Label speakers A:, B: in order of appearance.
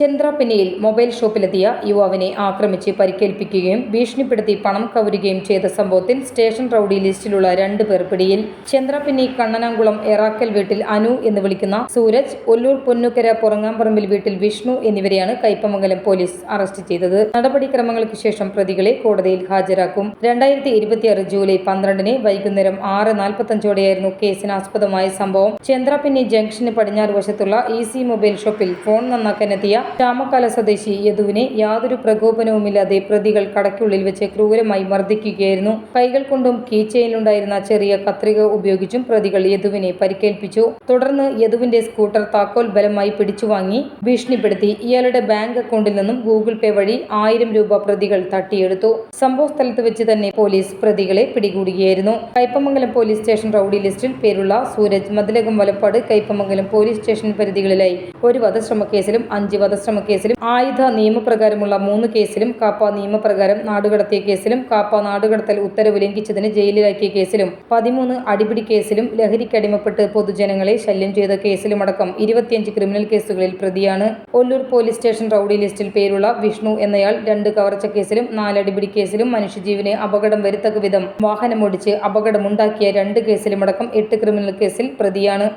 A: ചന്ദ്രാപിന്നിയിൽ mobile ഷോപ്പിലെത്തിയ യുവാവിനെ ആക്രമിച്ച് പരിക്കേൽപ്പിക്കുകയും ഭീഷണിപ്പെടുത്തി പണം കവരുകയും ചെയ്ത സംഭവത്തിൽ സ്റ്റേഷൻ റൌഡി ലിസ്റ്റിലുള്ള 2 പേർ പിടിയിൽ. ചന്ദ്രാപിന്നി കണ്ണനാംകുളം എറാക്കൽ വീട്ടിൽ അനു എന്ന് വിളിക്കുന്ന സൂരജ്, ഒല്ലൂർ പൊന്നുകര പുറങ്ങാമ്പറമ്പിൽ വീട്ടിൽ വിഷ്ണു എന്നിവരെയാണ് കയ്പമംഗലം പോലീസ് അറസ്റ്റ് ചെയ്തത്. നടപടിക്രമങ്ങൾക്ക് ശേഷം പ്രതികളെ കോടതിയിൽ ഹാജരാക്കും. 2026 ജൂലൈ 12 വൈകുന്നേരം 6:45ഓടെയായിരുന്നു കേസിനാസ്പദമായ സംഭവം. ചന്ദ്രാപിന്നി ജംഗ്ഷന് പടിഞ്ഞാറ് വശത്തുള്ള ഈസി മൊബൈൽ ഷോപ്പിൽ ഫോൺ നന്നാക്കാനെത്തിയ ചാമക്കാല സ്വദേശി യദുവിനെ യാതൊരു പ്രകോപനവുമില്ലാതെ പ്രതികൾ കടയ്ക്കുള്ളിൽ വെച്ച് ക്രൂരമായി മർദ്ദിക്കുകയായിരുന്നു. കൈകൾ കൊണ്ടും കീ ചെയിനിലുണ്ടായിരുന്ന ചെറിയ കത്രിക ഉപയോഗിച്ചും പ്രതികൾ യദുവിനെ പരിക്കേൽപ്പിച്ചു. തുടർന്ന് യദുവിന്റെ സ്കൂട്ടർ താക്കോൽ ബലമായി പിടിച്ചുവാങ്ങി ഭീഷണിപ്പെടുത്തി. ഇയാളുടെ ബാങ്ക് അക്കൗണ്ടിൽ നിന്നും ഗൂഗിൾ പേ വഴി 1000 രൂപ പ്രതികൾ തട്ടിയെടുത്തു. സംഭവ സ്ഥലത്ത് വെച്ച് തന്നെ പോലീസ് പ്രതികളെ പിടികൂടുകയായിരുന്നു. കയ്പമംഗലം പോലീസ് സ്റ്റേഷൻ റൌഡി ലിസ്റ്റിൽ പേരുള്ള സൂരജ് മതിലകം വലപ്പാട് കയ്പമംഗലം പോലീസ് സ്റ്റേഷൻ പരിധികളിലായി ഒരു വധശ്രമക്കേസിലും 5 വധശ്രമക്കേസിലും ആയുധ നിയമപ്രകാരമുള്ള 3 കേസിലും കാപ്പ നിയമപ്രകാരം നാടുകടത്തിയ കേസിലും കാപ്പ നാടുകടത്തൽ ഉത്തരവ് ലംഘിച്ചതിന് ജയിലിലാക്കിയ കേസിലും 13 അടിപിടി കേസിലും ലഹരിക്കടിമപ്പെട്ട് പൊതുജനങ്ങളെ ശല്യം ചെയ്ത കേസിലുമടക്കം 25 ക്രിമിനൽ കേസുകളിൽ പ്രതിയാണ്. ഒല്ലൂർ പോലീസ് സ്റ്റേഷൻ റൌഡി ലിസ്റ്റിൽ പേരുള്ള വിഷ്ണു എന്നയാൾ 2 കവർച്ച കേസിലും 4 അടിപിടി കേസിലും മനുഷ്യജീവന് അപകടം വരുത്തക്ക വിധം വാഹനമോടിച്ച് അപകടമുണ്ടാക്കിയ 2 കേസിലുമടക്കം 8 ക്രിമിനൽ കേസിൽ പ്രതിയാണ്.